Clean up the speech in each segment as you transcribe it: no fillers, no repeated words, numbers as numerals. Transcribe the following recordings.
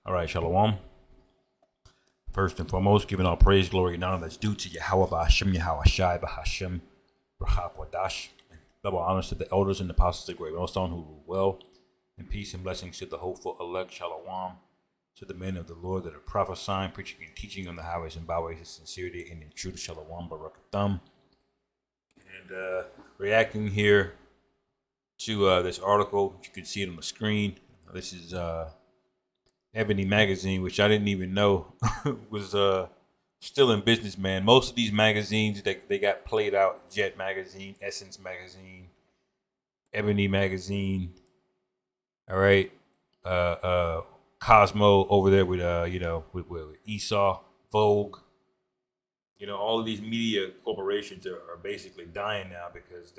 All right, Shalom. First and foremost, giving all praise, glory, and honor that's due to Yahweh Ba'Hashem, Yahweh Shai Ba'Hashem, Rachak Wadash. Double honors to the elders and the apostles of the great millstone who rule well. And peace and blessings to the hopeful elect, Shalom. To the men of the Lord that are prophesying, preaching, and teaching on the highways and byways of sincerity and in truth, Shalom Barakatham. And reacting here to this article, you can see it on the screen. This is Ebony Magazine, which I didn't even know was still in business, man. Most of these magazines they got played out. Jet Magazine, Essence Magazine, Ebony Magazine. All right, Cosmo over there with with Esau, Vogue. All of these media corporations are basically dying now because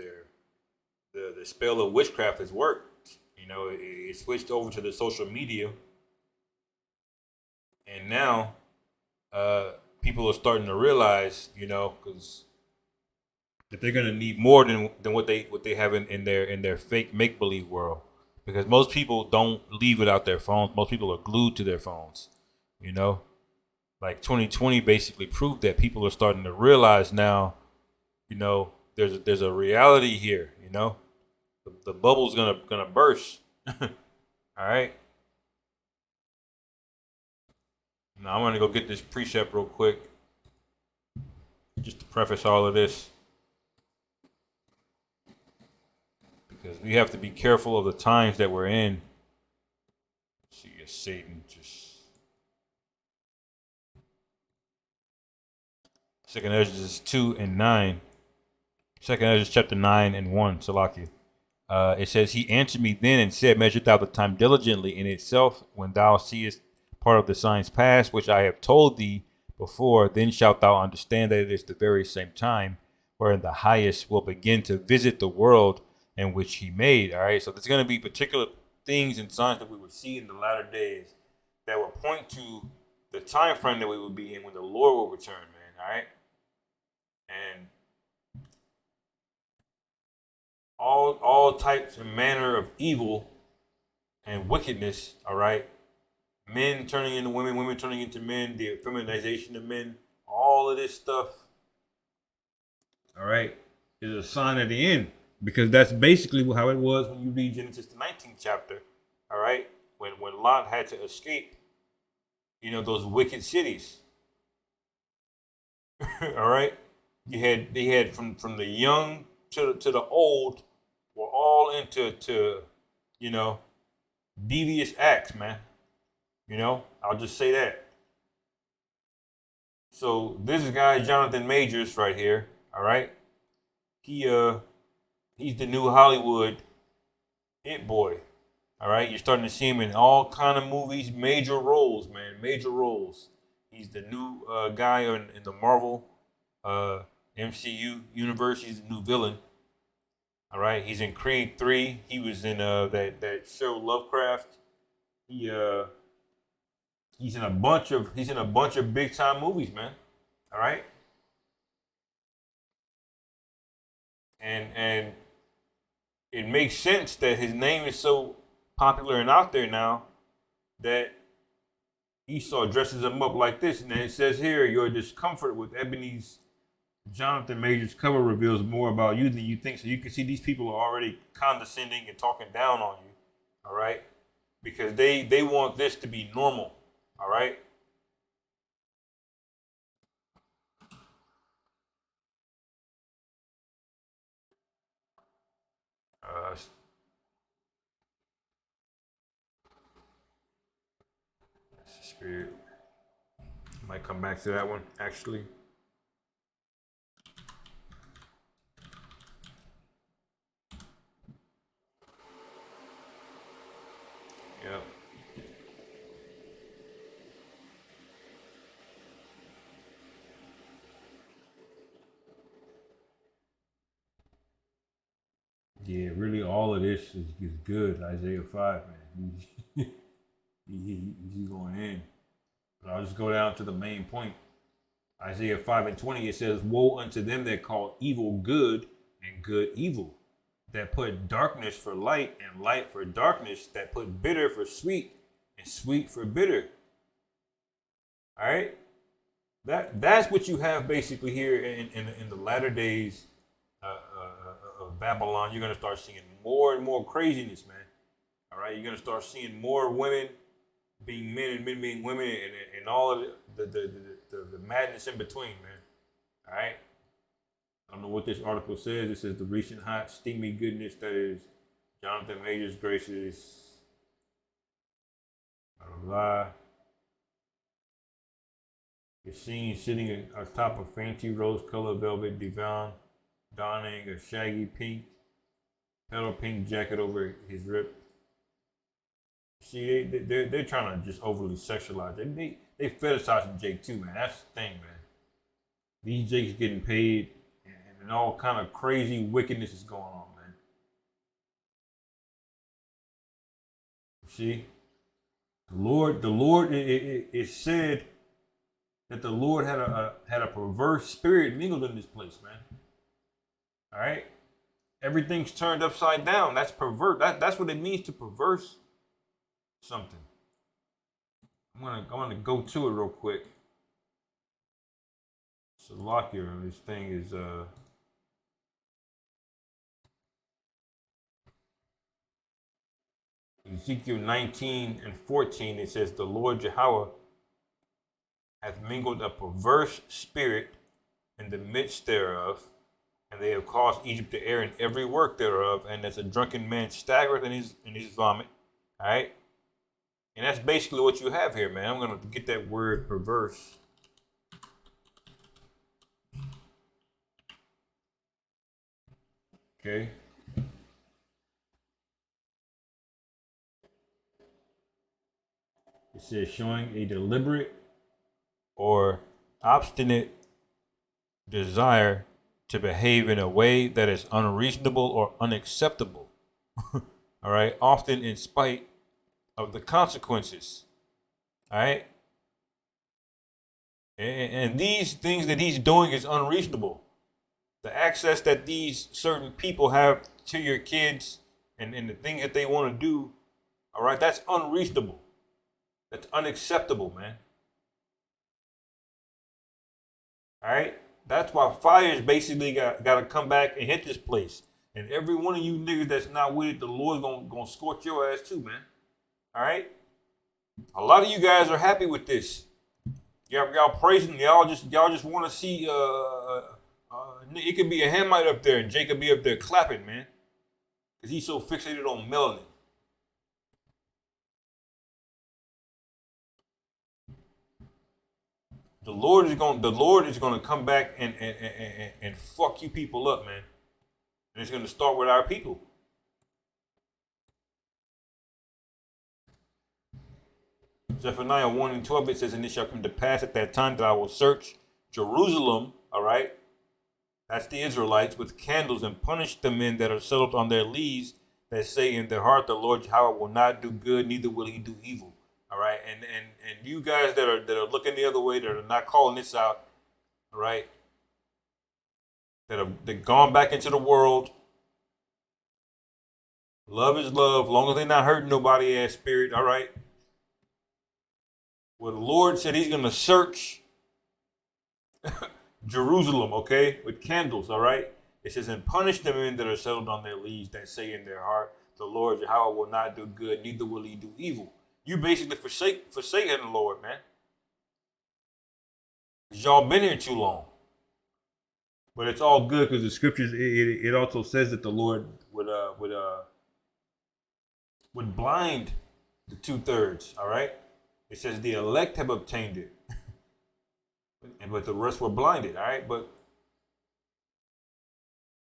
the spell of witchcraft has worked. It switched over to the social media, and now people are starting to realize, because that they're gonna need more than what they have in their fake make believe world. Because most people don't leave without their phones. Most people are glued to their phones. You know, like 2020 basically proved that people are starting to realize now. There's a reality here. The bubble's gonna burst. All right. Now I'm gonna go get this precept real quick, just to preface all of this, because we have to be careful of the times that we're in. Let's see, if Satan just Second Ezra 2 and 9. Second Ezra chapter 9 and 1. Salakia. It says, "He answered me then and said, Measure thou the time diligently in itself, when thou seest part of the signs past, which I have told thee before, then shalt thou understand that it is the very same time wherein the highest will begin to visit the world in which he made." All right, so there's going to be particular things and signs that we would see in the latter days that will point to the time frame that we will be in when the Lord will return, man. All right, and all types and manner of evil and wickedness. All right, men turning into women, women turning into men, the feminization of men, all of this stuff. All right, is a sign of the end, because that's basically how it was when you read Genesis the 19th chapter. All right, when Lot had to escape, those wicked cities. All right, they had from the young to the old were all into devious acts, man. I'll just say that. So this guy Jonathan Majors right here, all right, he's the new Hollywood it boy. All right, you're starting to see him in all kind of movies, major roles, man, major roles. He's the new guy in the Marvel MCU universe. He's the new villain. All right, he's in Creed 3. He was in that show Lovecraft. He he's in a bunch of big time movies, man. All right, and it makes sense that his name is so popular and out there now that Esau dresses him up like this. And then it says here, your discomfort with Ebony's Jonathan Majors cover reveals more about you than you think. So you can see these people are already condescending and talking down on you. All right, because they want this to be normal. All right. Uh, Spirit. Might come back to that one actually. Yeah. Yeah, really, all of this is good. Isaiah 5, man. He's going in. But I'll just go down to the main point. Isaiah 5 and 20, it says, Woe unto them that call evil good and good evil, that put darkness for light and light for darkness, that put bitter for sweet and sweet for bitter. All right, that's what you have basically here in the latter days of Babylon. You're gonna start seeing more and more craziness, man. All right, you're gonna start seeing more women being men and men being women, and all of the madness in between, man. All right. I don't know what this article says. It says the recent hot, steamy goodness that is Jonathan Majors graces. Blah, blah, blah. You're seen sitting atop a fancy rose-colored velvet divan, donning a shaggy pink, petal pink jacket over his rip. See, they're trying to just overly sexualize it. They fetishizing Jake too, man. That's the thing, man. These Jakes getting paid, and all kind of crazy wickedness is going on, man. See, the Lord, it said that the Lord had a perverse spirit mingled in this place, man. All right, everything's turned upside down. That's pervert. That's what it means to perverse something. I'm gonna go to it real quick. So lock here. This thing is Ezekiel 19 and 14. It says the Lord Yahweh hath mingled a perverse spirit in the midst thereof, and they have caused Egypt to err in every work thereof, and as a drunken man staggereth in his vomit. All right. And that's basically what you have here, man. I'm going to get that word perverse. Okay. It says showing a deliberate or obstinate desire to behave in a way that is unreasonable or unacceptable. All right. Often in spite of the consequences. All right. And these things that he's doing is unreasonable. The access that these certain people have to your kids and the things that they want to do, all right, that's unreasonable. That's unacceptable, man. All right. That's why fire's basically got to come back and hit this place. And every one of you niggas that's not with it, the Lord's gonna scorch your ass too, man. All right. A lot of you guys are happy with this. Y'all praising. Y'all just want to see. It could be a Hamite up there, and Jake could be up there clapping, man, because he's so fixated on melanin. The Lord is going to come back and fuck you people up, man. And it's going to start with our people. Zephaniah 1 and 12, it says, and it shall come to pass at that time that I will search Jerusalem, all right? That's the Israelites, with candles, and punish the men that are settled on their lees, that say in their heart, the Lord Yahweh will not do good, neither will he do evil. All right, and you guys that are looking the other way, that are not calling this out, all right, that have gone back into the world. Love is love, long as they're not hurting nobody ass spirit, all right. Well, the Lord said he's going to search Jerusalem, okay, with candles, all right. It says, and punish the men that are settled on their lees, that say in their heart, the Lord Yahweh will not do good, neither will he do evil. You basically forsaking the Lord, man. Because y'all been here too long. But it's all good because the scriptures, it also says that the Lord would blind the 2/3, all right? It says the elect have obtained it. But the rest were blinded, all right? But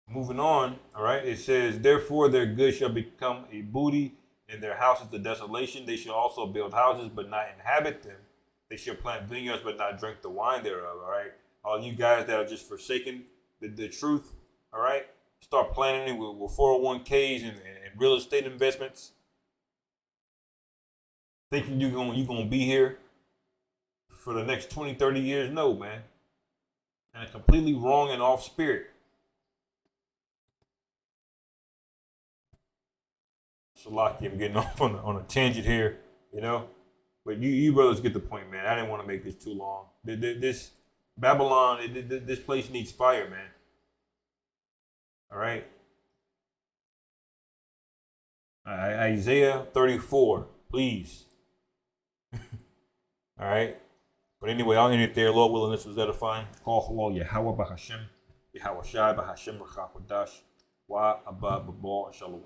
moving on, all right, it says, therefore their goods shall become a booty, and their houses a desolation. They shall also build houses, but not inhabit them. They shall plant vineyards, but not drink the wine thereof, all right? All you guys that are just forsaking the truth, all right? Start planning it with 401ks and real estate investments. Thinking you're gonna be here for the next 20, 30 years. No, man. And a completely wrong and off spirit. So, Lockie, I'm getting off on a tangent here, you know. But you brothers get the point, man. I didn't want to make this too long. This Babylon, this place needs fire, man. All right. Isaiah 34, please. All right. But anyway, I'll end it there. Lord willing, this was edifying. Call hello, Yahweh Bahashem, Yahweh Shai Bahashem Rachakwadash, Wa Abba Babal, Shalom.